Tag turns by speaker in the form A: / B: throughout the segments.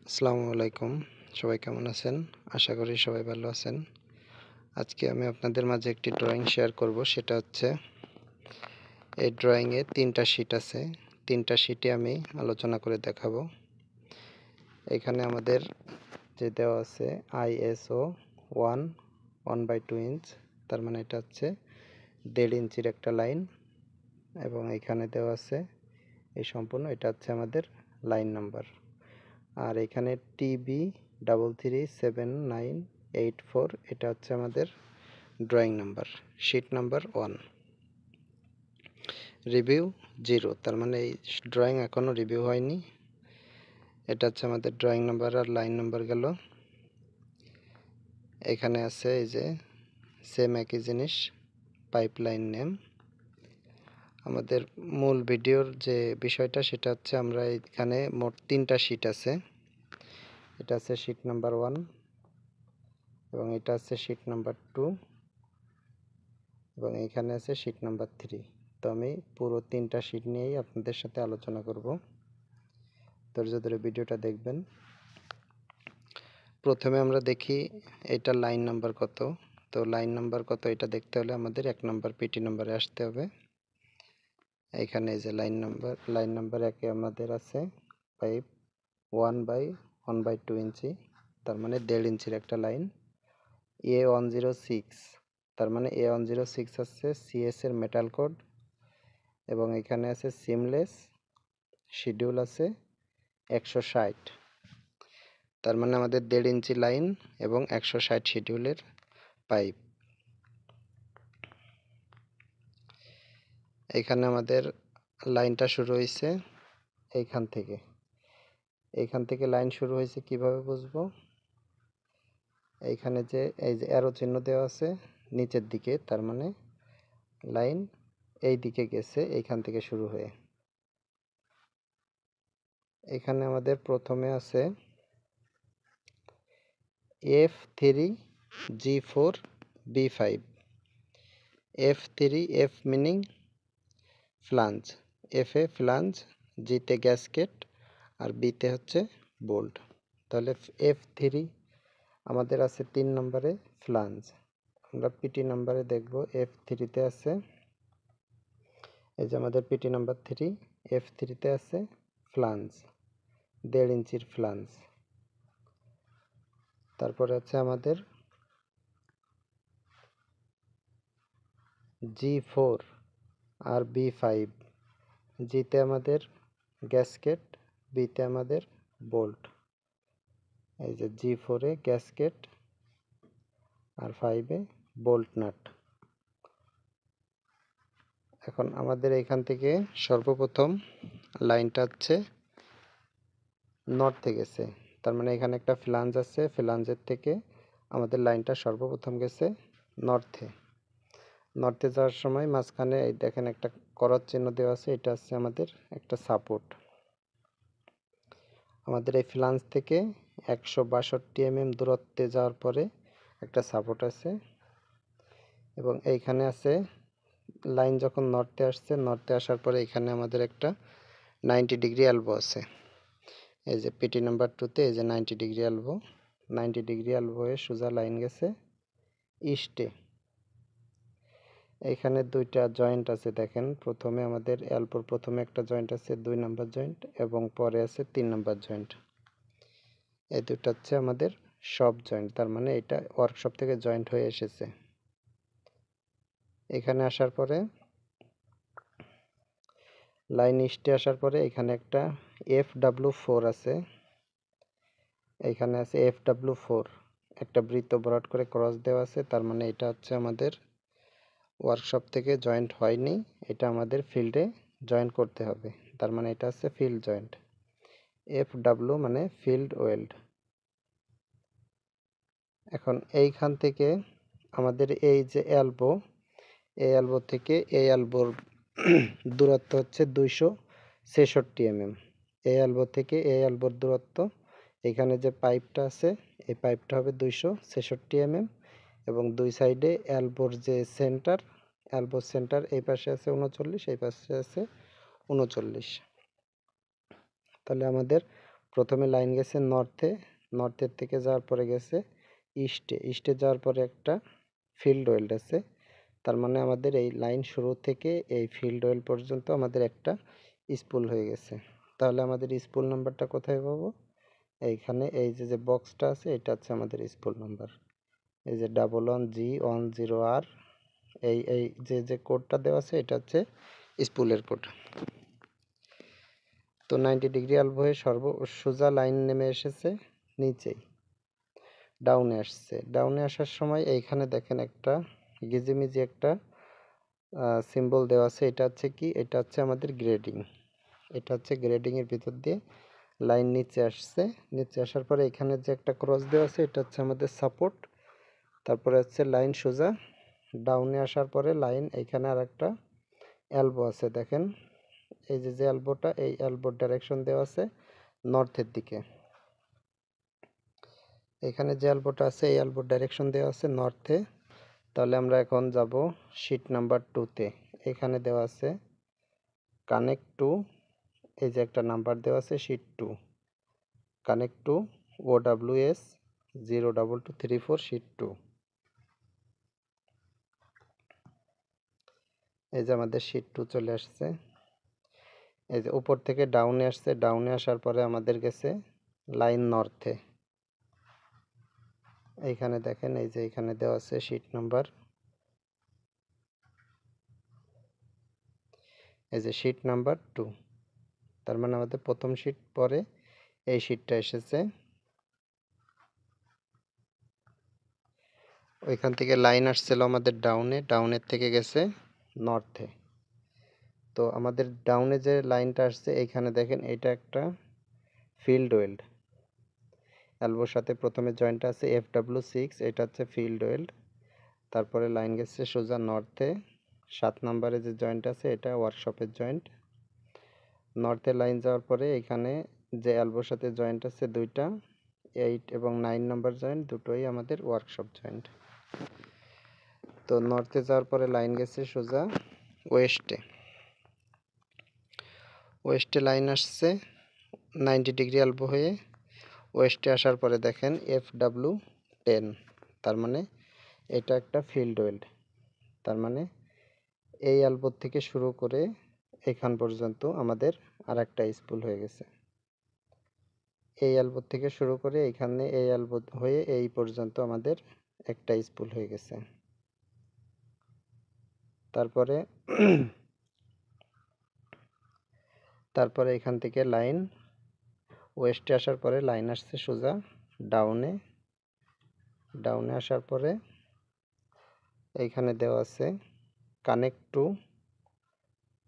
A: আসসালামু আলাইকুম। সবাই কেমন আছেন? আশা করি সবাই ভালো আছেন। আজকে আমি আপনাদের মাঝে একটি ড্রয়িং শেয়ার করব। সেটা হচ্ছে এই ড্রয়িংয়ে ৩টা শীট আছে। ৩টা শীটে আমি আলোচনা করে দেখাবো। এখানে আমাদের যে দেওয়া আছে ISO 1/2 ইঞ্চ, তার মানে এটা হচ্ছে ১.৫ ইঞ্চির একটা লাইন, এবং এখানে দেওয়া আছে এই সম্পূর্ণ এটা হচ্ছে আমাদের লাইন নাম্বার। আর এখানে TB337984 এটা হচ্ছে আমাদের drawing number, sheet number 1। Review 0, তার মানে এই ড্রয়িং এখনও রিভিউ হয়নি। এটা হচ্ছে আমাদের ড্রয়িং নাম্বার আর লাইন নাম্বার গেল। এখানে আছে এই যে সেম একই জিনিস, পাইপলাইন নেম। আমাদের মূল ভিডিওর যে বিষয়টা সেটা হচ্ছে আমরা এখানে মোট 3টা শিট আছে। এটা আছে শিট নাম্বার 1, এবং এটা আছে শিট নাম্বার 2, এবং এইখানে আছে শিট নাম্বার 3। তো আমি পুরো 3টা শিট নিয়েই আপনাদের সাথে আলোচনা করব। ধৈর্য ধরে ভিডিওটা দেখবেন। প্রথমে আমরা দেখি এটা লাইন নাম্বার কত। তো লাইন নাম্বার কত এটা দেখতে হলে আমাদের 1 নাম্বার পিটি নাম্বারে আসতে হবে। এখানে এই যে লাইন নাম্বার 1-এ আমাদের আছে পাইপ 1/2 ইঞ্চি, তার মানে 1.5 ইঞ্চির একটা লাইন। A106, তার মানে A106 হচ্ছে CS এর মেটাল কোড, এবং এখানে আছে সিমলেস, শিডিউল আছে 160, তার মানে আমাদের 1.5 ইঞ্চি লাইন এবং 160 শিডিউলের পাইপ। এখানে আমাদের লাইনটা শুরু হয়েছে এইখান থেকে লাইন শুরু হয়েছে কিভাবে বুঝবো? এইখানে যে এই যে অ্যারো চিহ্ন দেওয়া আছে নিচের দিকে, তার মানে লাইন এই দিকে গেছে এইখান থেকে শুরু হয়ে। এখানে আমাদের প্রথমে আছে F3G4B5। F3, F meaning flange, F এ ফ্লাঞ্জ, G তে গ্যাসকেট, আর B তে হচ্ছে বোল্ট। তাহলে F3 আমাদের আছে 3 নম্বরে ফ্লাঞ্জ। আমরা পিটি নাম্বারে দেখব F3-তে আছে, এই যে আমাদের পিটি নাম্বার 3, F3-তে আছে ফ্লাঞ্জ, 1.5 ইঞ্চির ফ্লাঞ্জ। তারপরে আছে আমাদের G4 আর B5। G-তে আমাদের গ্যাসকেট, B-তে আমাদের বোল্ট। এই যে G4-এ গ্যাসকেট আর 5-এ বোল্ট নাট। এখন আমাদের এখান থেকে সর্বপ্রথম লাইনটা হচ্ছে নর্থে গেছে, তার মানে এখানে একটা ফ্লাঞ্জ আছে, ফ্লাঞ্জের থেকে আমাদের লাইনটা সর্বপ্রথম গেছে নর্থে যাওয়ার সময় মাঝখানে এই দেখেন একটা করত চিহ্ন দেওয়া আছে, এটা হচ্ছে আমাদের একটা সাপোর্ট। আমাদের এই ফ্লাঞ্জ থেকে 162 mm দূরত্বে যাওয়ার পরে একটা সাপোর্ট আছে, এবং এইখানে আছে লাইন যখন নর্থে আসার পরে এখানে আমাদের একটা 90 ডিগ্রি এলবো আছে। এই যে পিটি নাম্বার 2-তে এই যে 90 ডিগ্রি এলবো, 90 ডিগ্রি এলবো হয়ে সোজা লাইন গেছে ইস্টে। এখানে 2টা জয়েন্ট আছে, দেখেন প্রথমে আমাদের এলবোর প্রথমে একটা জয়েন্ট আছে 2 নাম্বার জয়েন্ট, এবং পরে আছে 3 নাম্বার জয়েন্ট। এই দুটো হচ্ছে আমাদের শপ জয়েন্ট, তার মানে এটা ওয়ার্কশপ থেকে জয়েন্ট হয়ে এসেছে। এখানে আসার পরে লাইন ইস্টে আসার পরে এখানে একটা FW4 আছে, এখানে আছে FW4, একটা বৃত্ত বরাট করে ক্রস দেওয়া আছে, তার মানে এটা হচ্ছে আমাদের ওয়ার্কশপ থেকে জয়েন্ট হয়নি, এটা আমাদের ফিল্ডে জয়েন্ট করতে হবে, তার মানে এটা হচ্ছে ফিল্ড জয়েন্ট। FW মানে ফিল্ড ওয়েল্ড। এখন এইখান থেকে আমাদের এই যে এলবো, এই এলবো থেকে এই এলবোর দূরত্ব হচ্ছে 266 mm। এই এলবো থেকে এই এলবোর দূরত্ব, এখানে যে পাইপটা আছে এই পাইপটা হবে 266 mm, এবং দুই সাইডে এলবোর যে এলবোর সেন্টার এই পাশে আছে 39, এই পাশে আছে 39। তাহলে আমাদের প্রথমে লাইন গেছে নর্থে, নর্থের থেকে যাওয়ার পরে গেছে ইস্টে, ইস্টে যাওয়ার পরে একটা ফিল্ড ওয়েল্ড আছে। তার মানে আমাদের এই লাইন শুরু থেকে এই ফিল্ড ওয়েল পর্যন্ত আমাদের একটা স্পুল হয়ে গেছে। তাহলে আমাদের স্পুল নাম্বারটা কোথায় পাবো? এইখানে এই যে বক্সটা আছে এটা হচ্ছে আমাদের স্পুল নাম্বার। এই যে 11G10R, এই যে কোডটা দেওয়া আছে এটা হচ্ছে স্পুলের কোড। তো 90 ডিগ্রি আলভো হয়ে সোজা লাইন নেমে এসেছে নিচেই, ডাউনে আসছে। ডাউনে আসার সময় এইখানে দেখেন একটা গিজিমিজি একটা সিম্বল দেওয়া আছে। এটা হচ্ছে কি? এটা হচ্ছে আমাদের গ্রেডিং। এটা হচ্ছে গ্রেডিংয়ের ভিতর দিয়ে লাইন নিচে আসছে। নিচে আসার পরে এখানে যে একটা ক্রস দেওয়া আছে এটা হচ্ছে আমাদের সাপোর্ট। তারপরে হচ্ছে লাইন সোজা ডাউনে আসার পরে লাইন এইখানে আর একটা এলবো আছে দেখেন। এই যে এলবোটা, এই এলবোর ডাইরেকশন দেওয়া আছে নর্থের দিকে। এখানে যে এলবোটা আছে এই এলবোর ডাইরেকশন দেওয়া আছে নর্থে। তাহলে আমরা এখন যাব শিট নাম্বার 2তে। এখানে দেওয়া আছে কানেক্ট টু, এই যে একটা নাম্বার দেওয়া আছে sheet 2, connect to OWS 02234 sheet 2। এই যে আমাদের শিট 2 চলে আসছে। এই যে উপর থেকে ডাউনে আসছে, ডাউনে আসার পরে আমাদের গেছে লাইন নর্থে। এইখানে দেখেন এই যে এখানে দেওয়া আছে শিট নাম্বার, এই যে শিট নাম্বার 2। তার মানে আমাদের প্রথম শিট পরে এই শিটটা এসেছে। ওইখান থেকে লাইন আসছিল আমাদের ডাউনে, ডাউনের থেকে গেছে নর্থে। তো আমাদের ডাউনে যে লাইনটা আসছে এইখানে দেখেন এটা একটা ফিল্ড ওয়েল্ড। এলবোর সাথে প্রথমে জয়েন্ট আছে FW6, এটা হচ্ছে ফিল্ড ওয়েল্ড। তারপরে লাইন গেছে সোজা নর্থে, 7 নম্বরে যে জয়েন্ট আছে এটা ওয়ার্কশপের জয়েন্ট। নর্থে লাইন যাওয়ার পরে এখানে যে এলবোর সাথে জয়েন্ট আছে দুইটা, 8 এবং 9 নম্বর জয়েন্ট দুটোই আমাদের ওয়ার্কশপ জয়েন্ট। তো নর্থে যাওয়ার পরে লাইন গেছে সোজা ওয়েস্টে, ওয়েস্টে লাইন আসছে 90 ডিগ্রি এলবো হয়ে। ওয়েস্টে আসার পরে দেখেন FW10, তার মানে এটা একটা ফিল্ড ওয়েল্ড। তার মানে এই এলবো থেকে শুরু করে এখান পর্যন্ত আমাদের আর একটা স্পুল হয়ে গেছে। এই এলবো থেকে শুরু করে এখানে এই এলবো হয়ে এই পর্যন্ত আমাদের একটা স্পুল হয়ে গেছে। তারপরে তারপরে এখান থেকে লাইন ওয়েস্টে আসার পরে লাইন আসছে সোজা ডাউনে, ডাউনে আসার পরে এইখানে দেওয়া আছে কানেক্ট টু,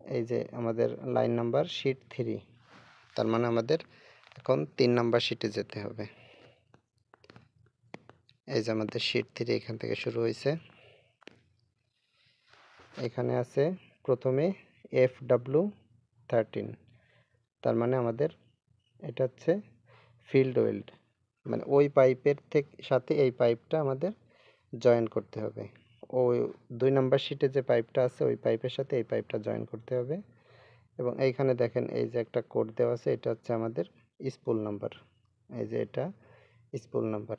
A: এই যে আমাদের লাইন নাম্বার শিট 3। তার মানে আমাদের এখন 3 নাম্বার শিটে যেতে হবে। এই যে আমাদের শিট 3 এখান থেকে শুরু হয়েছে। এখানে আছে প্রথমে FW13, তার মানে আমাদের এটা হচ্ছে ফিল্ড ওয়েল্ড। মানে ওই পাইপের সাথে এই পাইপটা আমাদের জয়েন করতে হবে। ওই 2 নাম্বার শিটে যে পাইপটা আছে ওই পাইপের সাথে এই পাইপটা জয়েন করতে হবে। এবং এইখানে দেখেন এই যে একটা কোড দেওয়া আছে এটা হচ্ছে আমাদের স্পুল নাম্বার। এই যে এটা স্পুল নাম্বার।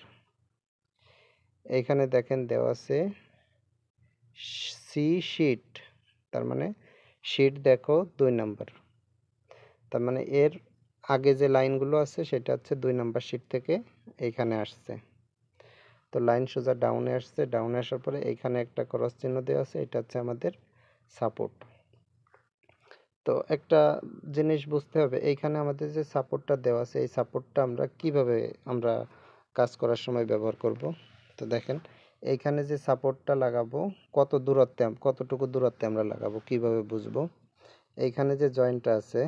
A: এইখানে দেখেন দেওয়া আছে সি শিট, তার মানে শিট দেখো 2 নাম্বার। তার মানে এর আগে যে লাইনগুলো আছে সেটা হচ্ছে 2 নাম্বার শিট থেকে এইখানে আসছে। তো লাইন সোজা ডাউনে আসছে, ডাউনে আসার পরে এইখানে একটা ক্রস চিহ্ন দেওয়া আছে, এটা হচ্ছে আমাদের সাপোর্ট। তো একটা জিনিস বুঝতে হবে, এইখানে আমাদের যে সাপোর্টটা দেওয়া আছে এই সাপোর্টটা আমরা কিভাবে আমরা কাজ করার সময় ব্যবহার করব। তো দেখেন এইখানে যে সাপোর্টটা লাগাবো কতটুকু দূরত্বে আমরা লাগাবো কিভাবে বুঝবো। এইখানে যে জয়েন্টটা আছে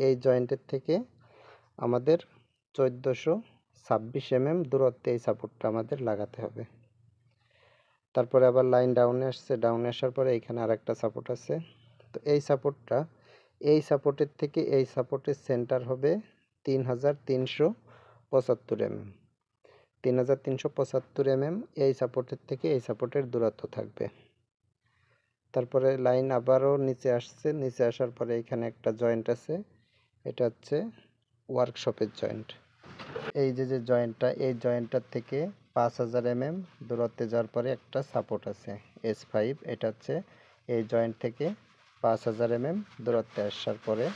A: এই জয়েন্টের থেকে আমাদের 1426 mm দূরত্বে এই সাপোর্টটা আমাদের লাগাতে হবে। তারপরে আবার লাইন ডাউনে আসছে, ডাউনে আসার পরে এইখানে আরেকটা সাপোর্ট আছে। তো এই সাপোর্টটা এই সাপোর্টের থেকে এই সাপোর্টের সেন্টার হবে 3375 mm। 3375 mm এই সাপোর্টের থেকে এই সাপোর্টের দূরত্ব থাকবে। তারপরে লাইন আবারও নিচে আসছে, নিচে আসার পরে এখানে একটা জয়েন্ট আছে, এটা হচ্ছে ওয়ার্কশপের জয়েন্ট। এই যে জয়েন্টটা, এই জয়েন্টটার থেকে 5000 mm দূরত্বে যাওয়ার পরে একটা সাপোর্ট আছে S5। এটা হচ্ছে এই জয়েন্ট থেকে 5000 mm দূরত্বে আসার পরে,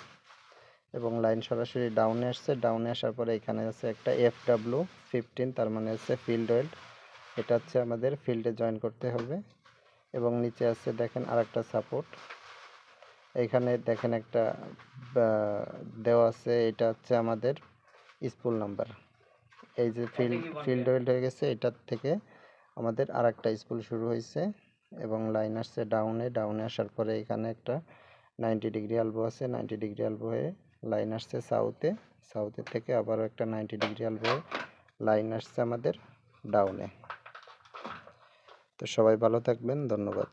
A: এবং লাইন সরাসরি ডাউনে আসছে। ডাউনে আসার পরে এখানে আছে একটা FW15, তার মানে হচ্ছে ফিল্ড ওয়েল্ড। এটা হচ্ছে আমাদের ফিল্ডে জয়েন করতে হবে। এবং নিচে আছে দেখেন আরেকটা সাপোর্ট। এখানে দেখেন একটা দেওয়া আছে, এটা হচ্ছে আমাদের স্পুল নাম্বার। এই যে ফিল্ড ওয়েল্ড হয়ে গেছে, এটার থেকে আমাদের আরেকটা স্পুল শুরু হয়েছে এবং লাইন আসছে ডাউনে। ডাউনে আসার পরে এখানে একটা 90 ডিগ্রি এলবো আছে। 90 ডিগ্রি এলবো হয়ে লাইন আসছে সাউথে। সাউথের থেকে আবারও একটা 90 ডিগ্রি এলবো হয়ে লাইন আসছে আমাদের ডাউনে। তো সবাই ভালো থাকবেন, ধন্যবাদ।